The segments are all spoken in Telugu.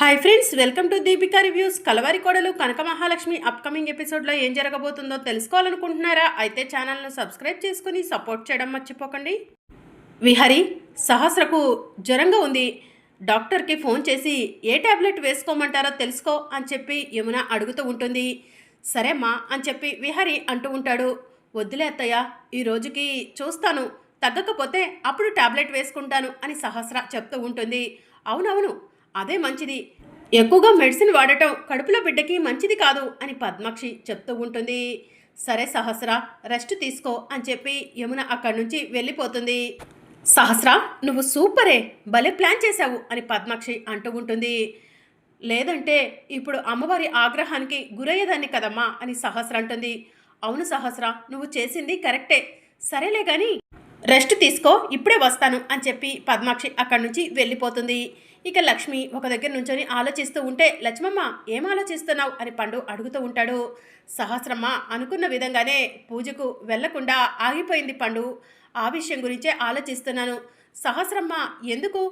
Hi friends, welcome to Deepika reviews. Kalavari Kodalu Kanaka Mahalakshmi upcoming ఎపిసోడ్లో ఏం జరగబోతుందో తెలుసుకోవాలనుకుంటున్నారా? అయితే ఛానల్ను సబ్స్క్రైబ్ చేసుకుని సపోర్ట్ చేయడం మర్చిపోకండి. విహరి, సహస్రకు జ్వరంగా ఉంది, డాక్టర్కి ఫోన్ చేసి ఏ టాబ్లెట్ వేసుకోమంటారో తెలుసుకో అని చెప్పి యమున అడుగుతూ ఉంటుంది. సరేమ్మా అని చెప్పి విహరి అంటూ ఉంటాడు. వద్దులే అత్తయ్య, ఈ రోజుకి చూస్తాను, తగ్గకపోతే అప్పుడు టాబ్లెట్ వేసుకుంటాను అని సహస్ర చెప్తూ ఉంటుంది. అవునవును, అదే మంచిది, ఎక్కువగా మెడిసిన్ వాడటం కడుపులో బిడ్డకి మంచిది కాదు అని పద్మాక్షి చెప్తూ ఉంటుంది. సరే సహస్ర, రెస్ట్ తీసుకో అని చెప్పి యమున అక్కడి నుంచి వెళ్ళిపోతుంది. సహస్ర, నువ్వు సూపరే, భలే ప్లాన్ చేశావు అని పద్మాక్షి అంటూ ఉంటుంది. లేదంటే ఇప్పుడు అమ్మవారి ఆగ్రహానికి గురయ్యేదాన్ని కదమ్మా అని సహస్ర అంటుంది. అవును సహస్ర, నువ్వు చేసింది కరెక్టే, సరేలే కానీ రెస్ట్ తీసుకో, ఇప్పుడే వస్తాను అని చెప్పి పద్మాక్షి అక్కడి నుంచి వెళ్ళిపోతుంది. ఇక లక్ష్మి ఒక దగ్గర నుంచొని ఆలోచిస్తూ ఉంటే, లక్ష్మమ్మ ఏం ఆలోచిస్తున్నావు అని పండు అడుగుతూ ఉంటాడు. సహస్రమ్మ అనుకున్న విధంగానే పూజకు వెళ్లకుండా ఆగిపోయింది పండు, ఆ విషయం గురించే ఆలోచిస్తున్నాను. సహస్రమ్మ ఎందుకు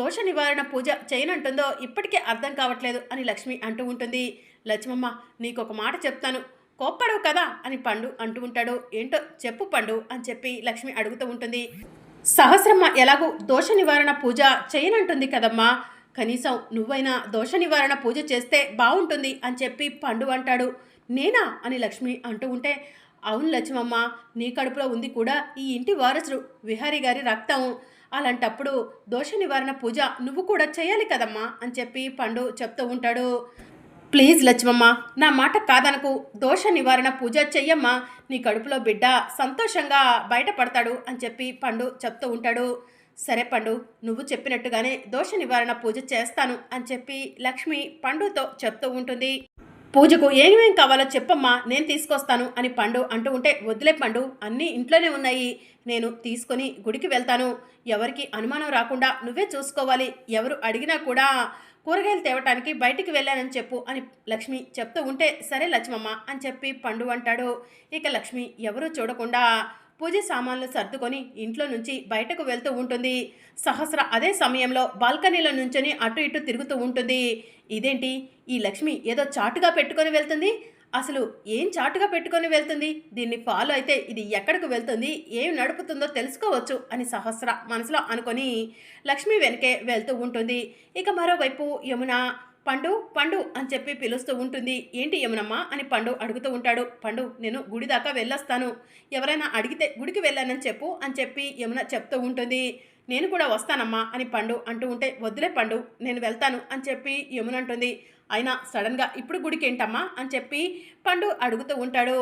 దోష నివారణ పూజ చేయనంటుందో ఇప్పటికే అర్థం కావట్లేదు అని లక్ష్మి అంటూ ఉంటుంది. లక్ష్మమ్మ, నీకు ఒక మాట చెప్తాను, కోప్పడవు కదా అని పండు అంటూ ఉంటాడు. ఏంటో చెప్పు పండు అని చెప్పి లక్ష్మి అడుగుతూ ఉంటుంది. సహస్రమ్మ ఎలాగూ దోష నివారణ పూజ చేయనంటుంది కదమ్మా, కనీసం నువ్వైనా దోష నివారణ పూజ చేస్తే బాగుంటుంది అని చెప్పి పండు అంటాడు. నేనా అని లక్ష్మి అంటూ ఉంటే, అవును లక్ష్మమ్మ, నీ కడుపులో ఉంది కూడా ఈ ఇంటి వారసుడు విహారీ గారి రక్తం, అలాంటప్పుడు దోష నివారణ పూజ నువ్వు కూడా చేయాలి కదమ్మా అని చెప్పి పండు చెప్తూ ఉంటాడు. ప్లీజ్ లక్ష్మమ్మ, నా మాట కాదనకు, దోష నివారణ పూజ చెయ్యమ్మా, నీ కడుపులో బిడ్డ సంతోషంగా బయటపడతాడు అని చెప్పి పండు చెప్తూ ఉంటాడు. సరే పండు, నువ్వు చెప్పినట్టుగానే దోష నివారణ పూజ చేస్తాను అని చెప్పి లక్ష్మి పండుతో చెప్తూ ఉంటుంది. పూజకు ఏమేం కావాలో చెప్పమ్మా, నేను తీసుకొస్తాను అని పండు అంటూ ఉంటే, వదిలే పండు, అన్నీ ఇంట్లోనే ఉన్నాయి, నేను తీసుకొని గుడికి వెళ్తాను, ఎవరికి అనుమానం రాకుండా నువ్వే చూసుకోవాలి, ఎవరు అడిగినా కూడా కూరగాయలు తేవటానికి బయటికి వెళ్ళానని చెప్పు అని లక్ష్మి చెప్తూ ఉంటే, సరే లక్ష్మమ్మ అని చెప్పి పండు అంటాడు. ఇక లక్ష్మి ఎవరూ చూడకుండా పూజ సామాన్లు సర్దుకొని ఇంట్లో నుంచి బయటకు వెళ్తూ ఉంటుంది. సహస్ర అదే సమయంలో బాల్కనీలో నుంచొని అటు ఇటు తిరుగుతూ ఉంటుంది. ఇదేంటి, ఈ లక్ష్మి ఏదో చాటుగా పెట్టుకొని వెళ్తుంది, అసలు ఏం చాటుగా పెట్టుకొని వెళ్తుంది, దీన్ని ఫాలో అయితే ఇది ఎక్కడికి వెళ్తుంది, ఏం నడుపుతుందో తెలుసుకోవచ్చు అని సహస్ర మనసులో అనుకొని లక్ష్మి వెనకే వెళ్తూ ఉంటుంది. ఇక మరోవైపు యమున పండు పండు అని చెప్పి పిలుస్తూ ఉంటుంది. ఏంటి యమునమ్మ అని పండు అడుగుతూ ఉంటాడు. పండు, నేను గుడి దాకా వెళ్ళొస్తాను, ఎవరైనా అడిగితే గుడికి వెళ్ళానని చెప్పు అని చెప్పి యమున చెప్తూ ఉంటుంది. నేను కూడా వస్తానమ్మా అని పండు అంటూ ఉంటే, వద్దులే పండు, నేను వెళ్తాను అని చెప్పి యమున అంటుంది. అయినా సడన్గా ఇప్పుడు గుడికి ఏంటమ్మా అని చెప్పి పండు అడుగుతూ ఉంటాడు.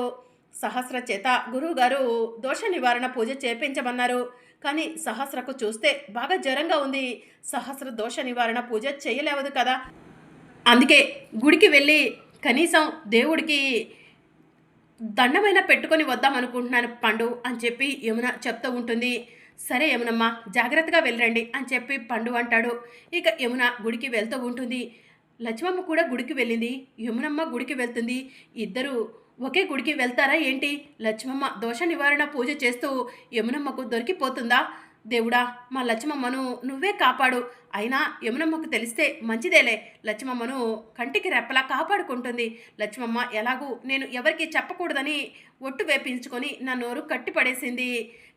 సహస్ర చేత గురువుగారు దోష నివారణ పూజ చేపించమన్నారు, కానీ సహస్రకు చూస్తే బాగా జ్వరంగా ఉంది, సహస్ర దోష నివారణ పూజ చేయలేవదు కదా, అందుకే గుడికి వెళ్ళి కనీసం దేవుడికి దండమైనా పెట్టుకొని వద్దాం అనుకుంటున్నాను పండు అని చెప్పి యమున చెప్తూ ఉంటుంది. సరే యమునమ్మ, జాగ్రత్తగా వెళ్ళండి అని చెప్పి పండు అంటాడు. ఇక యమున గుడికి వెళ్తూ ఉంటుంది. లక్ష్మమ్మ కూడా గుడికి వెళ్ళింది, యమునమ్మ గుడికి వెళ్తుంది, ఇద్దరు ఒకే గుడికి వెళ్తారా ఏంటి? లక్ష్మమ్మ దోష నివారణ పూజ చేస్తూ యమునమ్మకు దొరికిపోతుందా? దేవుడా, మా లక్ష్మమ్మను నువ్వే కాపాడు, అయినా యమునమ్మకు తెలిస్తే మంచిదేలే, లక్ష్మమ్మను కంటికి రెప్పలా కాపాడుకుంటుంది, లక్ష్మమ్మ ఎలాగూ నేను ఎవరికి చెప్పకూడదని ఒట్టు వేపించుకొని నా నోరు కట్టిపడేసింది,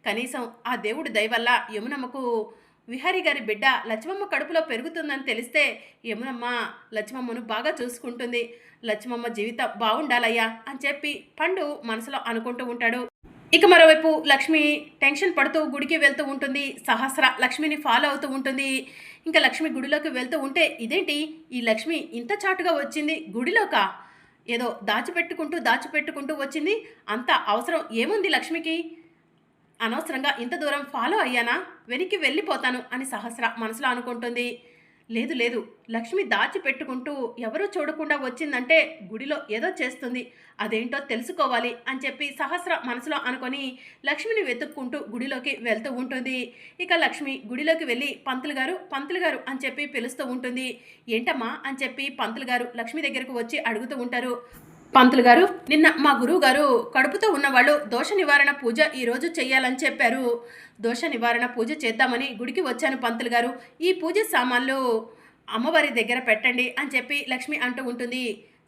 కనీసం ఆ దేవుడి దయవల్ల యమునమ్మకు విహారీ గారి బిడ్డ లక్ష్మమ్మ కడుపులో పెరుగుతుందని తెలిస్తే యమునమ్మ లక్ష్మమ్మను బాగా చూసుకుంటుంది, లక్ష్మమ్మ జీవితం బాగుండాలయ్యా అని చెప్పి పండు మనసులో అనుకుంటూ ఉంటాడు. ఇక మరోవైపు లక్ష్మి టెన్షన్ పడుతూ గుడికి వెళ్తూ ఉంటుంది. సహస్ర లక్ష్మిని ఫాలో అవుతూ ఉంటుంది. ఇంకా లక్ష్మి గుడిలోకి వెళ్తూ ఉంటే, ఇదేంటి, ఈ లక్ష్మి ఇంత చాటుగా వచ్చింది గుడిలోకా, ఏదో దాచిపెట్టుకుంటూ వచ్చింది, అంత అవసరం ఏముంది లక్ష్మికి, అనవసరంగా ఇంత దూరం ఫాలో అయ్యానా, వెనక్కి వెళ్ళిపోతాను అని సహస్ర మనసులో అనుకుంటుంది. లేదు లేదు, లక్ష్మి దాచిపెట్టుకుంటూ ఎవరూ చూడకుండా వచ్చిందంటే గుడిలో ఏదో చేస్తుంది, అదేంటో తెలుసుకోవాలి అని చెప్పి సహస్ర మనసులో అనుకొని లక్ష్మిని వెతుక్కుంటూ గుడిలోకి వెళ్తూ ఉంటుంది. ఇక లక్ష్మి గుడిలోకి వెళ్ళి పంతులు గారు అని చెప్పి పిలుస్తూ ఉంటుంది. ఏంటమ్మా అని చెప్పి పంతులు గారు లక్ష్మి దగ్గరకు వచ్చి అడుగుతూ ఉంటారు. పంతులు గారు, నిన్న మా గురువు గారు కడుపుతో ఉన్నవాళ్ళు దోష నివారణ పూజ ఈరోజు చెయ్యాలని చెప్పారు, దోష నివారణ పూజ చేద్దామని గుడికి వచ్చాను పంతులు గారు, ఈ పూజ సామాన్లు అమ్మవారి దగ్గర పెట్టండి అని చెప్పి లక్ష్మి అంటూ ఉంటుంది.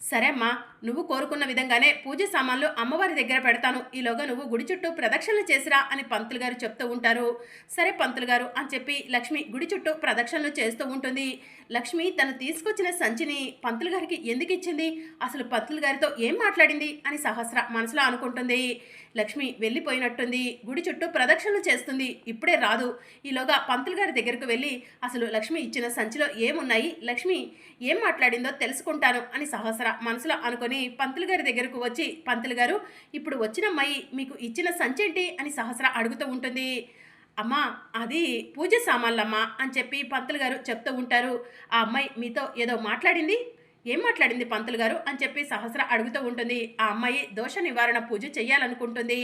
సరే అమ్మా, నువ్వు కోరుకున్న విధంగానే పూజ సామాన్లు అమ్మవారి దగ్గర పెడతాను, ఈలోగా నువ్వు గుడి చుట్టూ ప్రదక్షిణలు చేసిరా అని పంతులు గారు చెప్తూ ఉంటారు. సరే పంతులు గారు అని చెప్పి లక్ష్మి గుడి చుట్టూ ప్రదక్షిణలు చేస్తూ ఉంటుంది. లక్ష్మి తను తీసుకొచ్చిన సంచిని పంతులు గారికి ఎందుకు ఇచ్చింది, అసలు పంతులు గారితో ఏం మాట్లాడింది అని సహస్ర మనసులో అనుకుంటుంది. లక్ష్మి వెళ్ళిపోయినట్టుంది, గుడి చుట్టూ ప్రదక్షిణలు చేస్తుంది, ఇప్పుడే రాదు. ఈలోగా పంతులు గారి దగ్గరకు వెళ్ళి అసలు లక్ష్మి ఇచ్చిన సంచిలో ఏమున్నాయి, లక్ష్మి ఏం మాట్లాడిందో తెలుసుకుంటాను అని సహస్ర మనసులో అనుకొని పంతులు గారి దగ్గరకు వచ్చి, పంతులు గారు ఇప్పుడు వచ్చిన అమ్మాయి మీకు ఇచ్చిన సంచి ఏంటి అని సహస్ర అడుగుతూ ఉంటుంది. అమ్మా అది పూజ సామాన్లమ్మా అని చెప్పి పంతులు గారు చెప్తూ ఉంటారు. ఆ అమ్మాయి మీతో ఏదో మాట్లాడింది, ఏం మాట్లాడింది పంతులు గారు అని చెప్పి సహస్ర అడుగుతూ ఉంటుంది. ఆ అమ్మాయి దోష నివారణ పూజ చెయ్యాలనుకుంటుంది,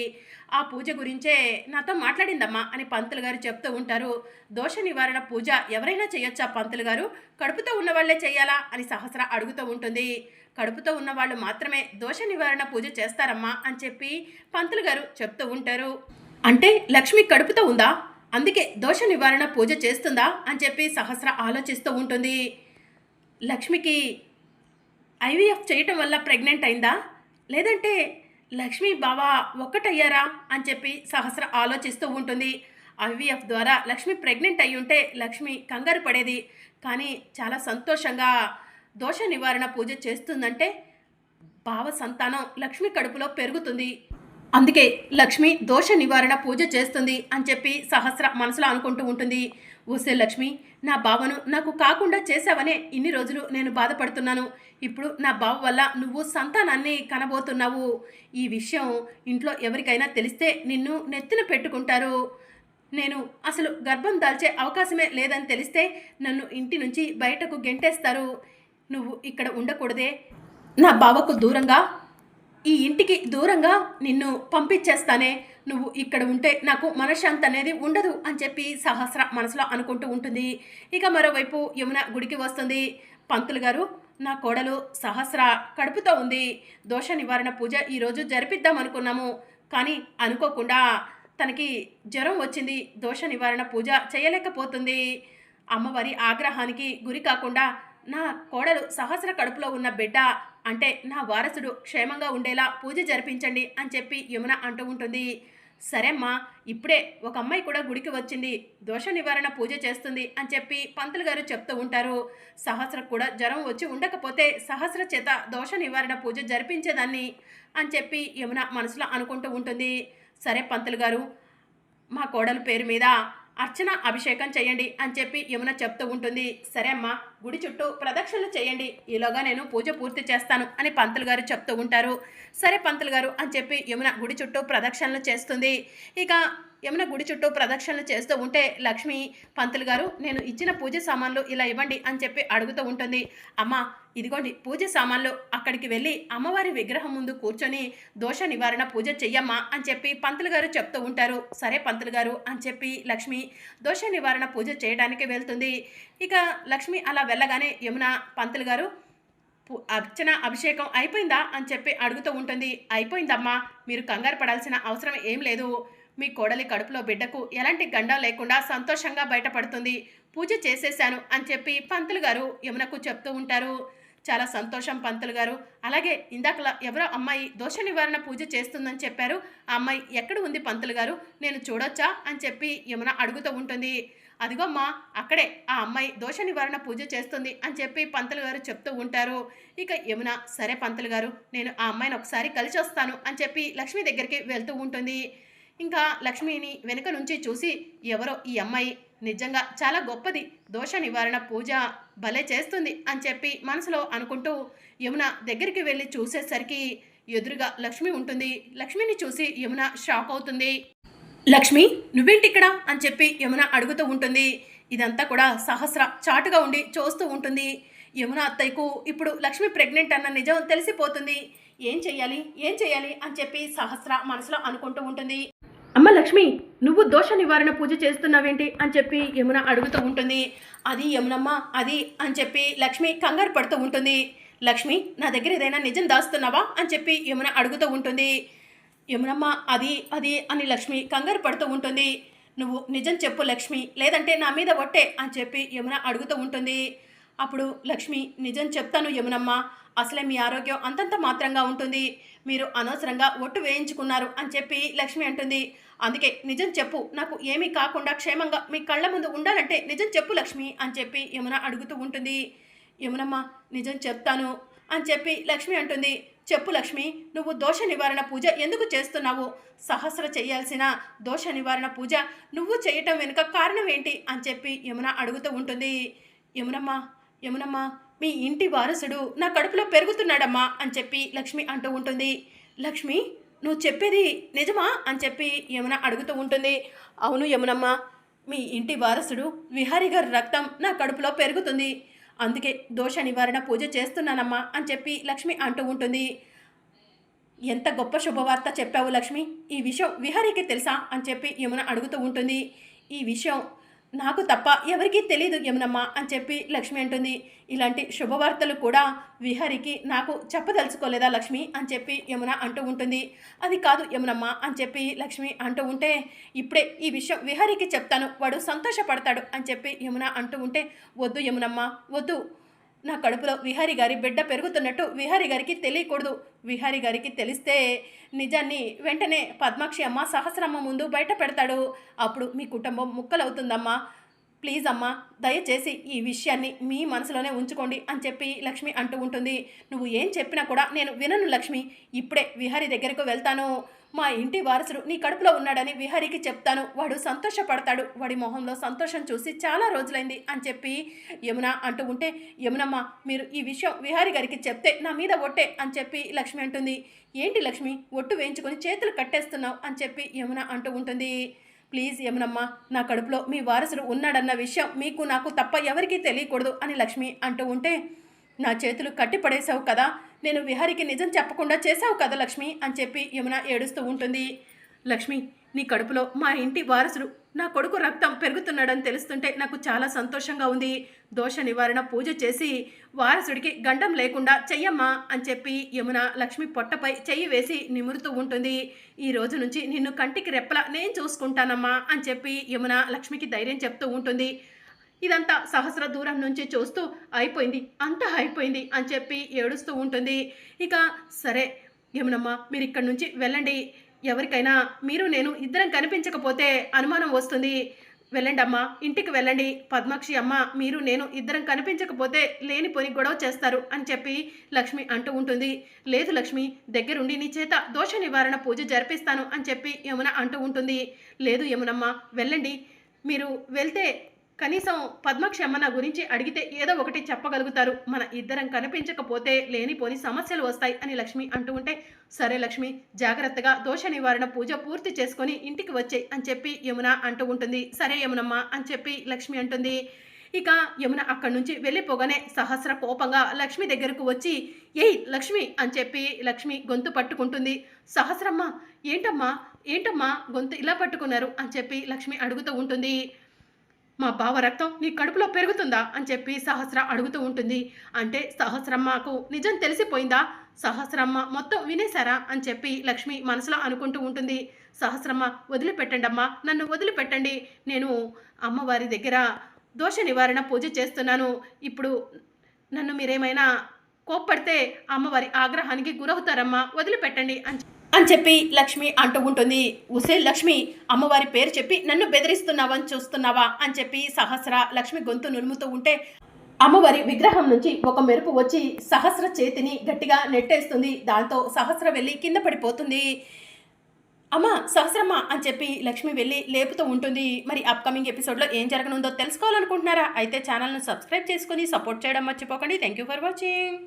ఆ పూజ గురించే నాతో మాట్లాడిందమ్మా అని పంతులు గారు చెప్తూ ఉంటారు. దోష నివారణ పూజ ఎవరైనా చేయొచ్చా పంతులు గారు, కడుపుతో ఉన్నవాళ్లే చెయ్యాలా అని సహస్ర అడుగుతూ ఉంటుంది. కడుపుతో ఉన్నవాళ్ళు మాత్రమే దోష నివారణ పూజ చేస్తారమ్మా అని చెప్పి పంతులు గారు చెప్తూ ఉంటారు. అంటే లక్ష్మి కడుపుతో ఉందా, అందుకే దోష నివారణ పూజ చేస్తుందా అని చెప్పి సహస్ర ఆలోచిస్తూ ఉంటుంది. లక్ష్మికి ఐవీఎఫ్ చేయటం వల్ల ప్రెగ్నెంట్ అయిందా, లేదంటే లక్ష్మి బావా ఒక్కటయ్యారా అని చెప్పి సహస్ర ఆలోచిస్తూ ఉంటుంది. ఐవీఎఫ్ ద్వారా లక్ష్మి ప్రెగ్నెంట్ అయి ఉంటే లక్ష్మి కంగారు పడేది, కానీ చాలా సంతోషంగా దోష నివారణ పూజ చేస్తుందంటే భావ సంతానం లక్ష్మి కడుపులో పెరుగుతుంది, అందుకే లక్ష్మి దోష నివారణ పూజ చేస్తుంది అని చెప్పి సహస్ర మనసులో అనుకుంటూ ఉంటుంది. ఓసే లక్ష్మి, నా బావను నాకు కాకుండా చేశావనే ఇన్ని రోజులు నేను బాధపడుతున్నాను, ఇప్పుడు నా బావ వల్ల నువ్వు సంతానాన్ని కనబోతున్నావు, ఈ విషయం ఇంట్లో ఎవరికైనా తెలిస్తే నిన్ను నెత్తిన పెట్టుకుంటారు, నేను అసలు గర్భం దాల్చే అవకాశమే లేదని తెలిస్తే నన్ను ఇంటి నుంచి బయటకు గెంటేస్తారు, నువ్వు ఇక్కడ ఉండకూడదే, నా బావకు దూరంగా ఈ ఇంటికి దూరంగా నిన్ను పంపించేస్తానే, నువ్వు ఇక్కడ ఉంటే నాకు మనశ్శాంతి అనేది ఉండదు అని చెప్పి సహస్ర మనసులో అనుకుంటూ ఉంటుంది. ఇక మరోవైపు యమున గుడికి వస్తుంది. పంతులు గారు, నా కోడలు సహస్ర కడుపుతో ఉంది, దోష నివారణ పూజ ఈరోజు జరిపిద్దాం అనుకున్నాము, కానీ అనుకోకుండా తనకి జ్వరం వచ్చింది, దోష నివారణ పూజ చేయలేకపోతుంది, అమ్మవారి ఆగ్రహానికి గురి కాకుండా నా కోడలు సహస్ర కడుపులో ఉన్న బిడ్డ అంటే నా వారసుడు క్షేమంగా ఉండేలా పూజ జరిపించండి అని చెప్పి యమున అంటూ ఉంటుంది. సరే అమ్మా, ఇప్పుడే ఒక అమ్మాయి కూడా గుడికి వచ్చింది, దోష నివారణ పూజ చేస్తుంది అని చెప్పి పంతులు గారు చెప్తూ ఉంటారు. సహస్రకు కూడా జ్వరం వచ్చి ఉండకపోతే సహస్ర చేత దోష నివారణ పూజ జరిపించేదాన్ని అని చెప్పి యమున మనసులో అనుకుంటూ ఉంటుంది. సరే పంతులు గారు, మా కోడలు పేరు మీద అర్చన అభిషేకం చేయండి అని చెప్పి యమున చెప్తూ ఉంటుంది. సరే అమ్మా, గుడి చుట్టూ ప్రదక్షిణలు చేయండి, ఈలోగా నేను పూజ పూర్తి చేస్తాను అని పంతులు గారు చెప్తూ ఉంటారు. సరే పంతులు గారు అని చెప్పి యమున గుడి చుట్టూ ప్రదక్షిణలు చేస్తుంది. ఇక యమున గుడి చుట్టూ ప్రదక్షిణలు చేస్తూ ఉంటే లక్ష్మి, పంతులు గారు నేను ఇచ్చిన పూజ సామాన్లు ఇలా ఇవ్వండి అని చెప్పి అడుగుతూ ఉంటుంది. అమ్మ ఇదిగోండి పూజ సామాన్లు, అక్కడికి వెళ్ళి అమ్మవారి విగ్రహం ముందు కూర్చొని దోష నివారణ పూజ చెయ్యమ్మా అని చెప్పి పంతులు గారు చెప్తూ ఉంటారు. సరే పంతులు గారు అని చెప్పి లక్ష్మి దోష నివారణ పూజ చేయడానికి వెళ్తుంది. ఇక లక్ష్మి అలా వెళ్ళగానే యమున, పంతులు గారు అర్చన అభిషేకం అయిపోయిందా అని చెప్పి అడుగుతూ ఉంటుంది. అయిపోయిందమ్మా, మీరు కంగారు పడాల్సిన అవసరం ఏం లేదు, మీ కోడలి కడుపులో బిడ్డకు ఎలాంటి గండం లేకుండా సంతోషంగా బయటపడుతుంది, పూజ చేసేశాను అని చెప్పి పంతులు గారు యమునకు చెప్తూ ఉంటారు. చాలా సంతోషం పంతులు గారు, అలాగే ఇందాకలా ఎవరో అమ్మాయి దోష నివారణ పూజ చేస్తుందని చెప్పారు, ఆ అమ్మాయి ఎక్కడ ఉంది పంతులు గారు, నేను చూడొచ్చా అని చెప్పి యమున అడుగుతూ ఉంటుంది. అదిగోమ్మా అక్కడే ఆ అమ్మాయి దోష నివారణ పూజ చేస్తుంది అని చెప్పి పంతులు గారు చెప్తూ ఉంటారు. ఇక యమున, సరే పంతులు గారు నేను ఆ అమ్మాయిని ఒకసారి కలిసి వస్తాను అని చెప్పి లక్ష్మి దగ్గరికి వెళ్తూ ఉంటుంది. ఇంకా లక్ష్మిని వెనుక నుంచి చూసి, ఎవరో ఈ అమ్మాయి నిజంగా చాలా గొప్పది, దోష నివారణ పూజ భలే చేస్తుంది అని చెప్పి మనసులో అనుకుంటూ యమున దగ్గరికి వెళ్ళి చూసేసరికి ఎదురుగా లక్ష్మి ఉంటుంది. లక్ష్మిని చూసి యమున షాక్ అవుతుంది. లక్ష్మి నువ్వేంటి ఇక్కడ అని చెప్పి యమున అడుగుతూ ఉంటుంది. ఇదంతా కూడా సహస్ర చాటుగా ఉండి చూస్తూ ఉంటుంది. యమున అత్తయ్యకు ఇప్పుడు లక్ష్మి ప్రెగ్నెంట్ అన్న నిజం తెలిసిపోతుంది, ఏం చెయ్యాలి అని చెప్పి సహస్ర మనసులో అనుకుంటూ ఉంటుంది. అమ్మ లక్ష్మి, నువ్వు దోష నివారణ పూజ చేస్తున్నావేంటి అని చెప్పి యమున అడుగుతూ ఉంటుంది. అది యమునమ్మ అది అని చెప్పి లక్ష్మి కంగారు పడుతూ ఉంటుంది. లక్ష్మి నా దగ్గర ఏదైనా నిజం దాస్తున్నావా అని చెప్పి యమున అడుగుతూ ఉంటుంది. యమునమ్మ అది అది అని లక్ష్మి కంగారు పడుతూ ఉంటుంది. నువ్వు నిజం చెప్పు లక్ష్మి, లేదంటే నా మీద ఒట్టే అని చెప్పి యమున అడుగుతూ ఉంటుంది. అప్పుడు లక్ష్మి, నిజం చెప్తాను యమునమ్మ, అసలే మీ ఆరోగ్యం అంతంత మాత్రంగా ఉంటుంది, మీరు అనవసరంగా ఒట్టు వేయించుకున్నారు అని చెప్పి లక్ష్మి అంటుంది. అందుకే నిజం చెప్పు, నాకు ఏమీ కాకుండా క్షేమంగా మీ కళ్ళ ముందు ఉండాలంటే నిజం చెప్పు లక్ష్మి అని చెప్పి యమున అడుగుతూ ఉంటుంది. యమునమ్మ, నిజం చెప్తాను అని చెప్పి లక్ష్మి అంటుంది. చెప్పు లక్ష్మి, నువ్వు దోష నివారణ పూజ ఎందుకు చేస్తున్నావు? సహస్ర చేయాల్సిన దోష నివారణ పూజ నువ్వు చేయటం వెనుక కారణం ఏంటి అని చెప్పి యమున అడుగుతూ ఉంటుంది. యమునమ్మ, యమునమ్మ, మీ ఇంటి వారసుడు నా కడుపులో పెరుగుతున్నాడమ్మా అని చెప్పి లక్ష్మి అంటూ ఉంటుంది. లక్ష్మి, నువ్వు చెప్పేది నిజమా అని చెప్పి యమున అడుగుతూ ఉంటుంది. అవును యమునమ్మ, మీ ఇంటి వారసుడు విహారీ గారి రక్తం నా కడుపులో పెరుగుతుంది, అందుకే దోష నివారణ పూజ చేస్తున్నానమ్మా అని చెప్పి లక్ష్మి అంటూ ఉంటుంది. ఎంత గొప్ప శుభవార్త చెప్పావు లక్ష్మి, ఈ విషయం విహారీకి తెలుసా అని చెప్పి యమున అడుగుతూ ఉంటుంది. ఈ విషయం నాకు తప్ప ఎవరికీ తెలియదు యమునమ్మ అని చెప్పి లక్ష్మి అంటుంది. ఇలాంటి శుభవార్తలు కూడా విహారికి నాకు చెప్పదలుచుకోలేదా లక్ష్మి అని చెప్పి యమున అంటూ ఉంటుంది. అది కాదు యమునమ్మ అని చెప్పి లక్ష్మి అంటూ ఉంటే, ఇప్పుడే ఈ విషయం విహారికి చెప్తాను, వాడు సంతోషపడతాడు అని చెప్పి యమున అంటూ ఉంటే, వద్దు యమునమ్మ వద్దు, నా కడుపులో విహారీ గారి బిడ్డ పెరుగుతున్నట్టు విహారీ గారికి తెలియకూడదు. విహారీ గారికి తెలిస్తే నిజాన్ని వెంటనే పద్మాక్షి అమ్మ సహస్రమ్మ ముందు బయట పెడతాడు, అప్పుడు మీ కుటుంబం ముక్కలవుతుందమ్మా. ప్లీజ్ అమ్మా, దయచేసి ఈ విషయాన్ని మీ మనసులోనే ఉంచుకోండి అని చెప్పి లక్ష్మి అంటూ ఉంటుంది. నువ్వు ఏం చెప్పినా కూడా నేను వినను లక్ష్మి, ఇప్పుడే విహారీ దగ్గరకు వెళ్తాను, మా ఇంటి వారసుడు నీ కడుపులో ఉన్నాడని విహారీకి చెప్తాను, వాడు సంతోషపడతాడు, వాడి మొహంలో సంతోషం చూసి చాలా రోజులైంది అని చెప్పి యమున అంటూ ఉంటే, యమునమ్మ, మీరు ఈ విషయం విహారీ గారికి చెప్తే నా మీద ఒట్టే అని చెప్పి లక్ష్మి అంటుంది. ఏంటి లక్ష్మి, ఒట్టు వేయించుకొని చేతులు కట్టేస్తున్నావు అని చెప్పి యమున అంటూ ఉంటుంది. ప్లీజ్ యమునమ్మ, నా కడుపులో మీ వారసుడు ఉన్నాడన్న విషయం మీకు నాకు తప్ప ఎవరికీ తెలియకూడదు అని లక్ష్మి అంటూ ఉంటే, నా చేతులు కట్టి పడేశావు కదా, నేను విహారికి నిజం చెప్పకుండా చేశావు కదా లక్ష్మి అని చెప్పి యమున ఏడుస్తూ ఉంటుంది. లక్ష్మి, నీ కడుపులో మా ఇంటి వారసుడు నా కొడుకు రక్తం పెరుగుతున్నాడని తెలుస్తుంటే నాకు చాలా సంతోషంగా ఉంది. దోష నివారణ పూజ చేసి వారసుడికి గండం లేకుండా చెయ్యమ్మా అని చెప్పి యమున లక్ష్మి పొట్టపై చెయ్యి వేసి నిమురుతూ ఉంటుంది. ఈ రోజు నుంచి నిన్ను కంటికి రెప్పలా నేను చూసుకుంటానమ్మా అని చెప్పి యమున లక్ష్మికి ధైర్యం చెప్తూ ఉంటుంది. ఇదంతా సహస్ర దూరం నుంచి చూస్తూ అయిపోయింది, అంతా అయిపోయింది అని చెప్పి ఏడుస్తూ ఉంటుంది. ఇక సరే యమునమ్మ, మీరు ఇక్కడి నుంచి వెళ్ళండి, ఎవరికైనా మీరు నేను ఇద్దరం కనిపించకపోతే అనుమానం వస్తుంది, వెళ్ళండి అమ్మ, ఇంటికి వెళ్ళండి. పద్మాక్షి అమ్మ, మీరు నేను ఇద్దరం కనిపించకపోతే లేనిపోని గొడవ చేస్తారు అని చెప్పి లక్ష్మి అంటూ ఉంటుంది. లేదు లక్ష్మి, దగ్గరుండి నీ చేత దోష నివారణ పూజ జరిపిస్తాను అని చెప్పి యమున అంటూ ఉంటుంది. లేదు యమునమ్మ, వెళ్ళండి, మీరు వెళ్తే కనీసం పద్మాక్షి అమ్మ నా గురించి అడిగితే ఏదో ఒకటి చెప్పగలుగుతారు, మన ఇద్దరం కనిపించకపోతే లేనిపోని సమస్యలు వస్తాయి అని లక్ష్మి అంటూ ఉంటే, సరే లక్ష్మి, జాగ్రత్తగా దోష నివారణ పూజ పూర్తి చేసుకొని ఇంటికి వచ్చేయి అని చెప్పి యమున అంటూ ఉంటుంది. సరే యమునమ్మ అని చెప్పి లక్ష్మి అంటుంది. ఇక యమున అక్కడి నుంచి వెళ్ళిపోగానే సహస్ర కోపంగా లక్ష్మి దగ్గరకు వచ్చి, ఏయ్ లక్ష్మి అని చెప్పి లక్ష్మి గొంతు పట్టుకుంటుంది. సహస్రమ్మ, ఏంటమ్మా గొంతు ఇలా పట్టుకున్నారు అని చెప్పి లక్ష్మి అడుగుతూ ఉంటుంది. మా బావ రక్తం నీ కడుపులో పెరుగుతుందా అని చెప్పి సహస్ర అడుగుతూ ఉంటుంది. అంటే సహస్రమ్మకు నిజం తెలిసిపోయిందా, సహస్రమ్మ మొత్తం వినేశారా అని చెప్పి లక్ష్మి మనసులో అనుకుంటూ ఉంటుంది. సహస్రమ్మ, వదిలిపెట్టండి అమ్మా, నన్ను వదిలిపెట్టండి, నేను అమ్మవారి దగ్గర దోష నివారణ పూజ చేస్తున్నాను, ఇప్పుడు నన్ను మీరేమైనా కోప్పడితే అమ్మవారి ఆగ్రహానికి గురవుతారమ్మా, వదిలిపెట్టండి అని చెప్పి లక్ష్మి అంటూ ఉంటుంది. ఉసే లక్ష్మి, అమ్మవారి పేరు చెప్పి నన్ను బెదిరిస్తున్నావని చూస్తున్నావా అని చెప్పి సహస్ర లక్ష్మి గొంతు నులుముతూ ఉంటే, అమ్మవారి విగ్రహం నుంచి ఒక మెరుపు వచ్చి సహస్ర చేతిని గట్టిగా నెట్టేస్తుంది. దాంతో సహస్ర వెళ్ళి కింద పడిపోతుంది. అమ్మ, సహస్రమ్మ అని చెప్పి లక్ష్మి వెళ్ళి లేపుతూ ఉంటుంది. మరి అప్కమింగ్ ఎపిసోడ్లో ఏం జరగనుందో తెలుసుకోవాలనుకుంటున్నారా? అయితే ఛానల్ను సబ్స్క్రైబ్ చేసుకుని సపోర్ట్ చేయడం మర్చిపోకండి. Thank you for watching.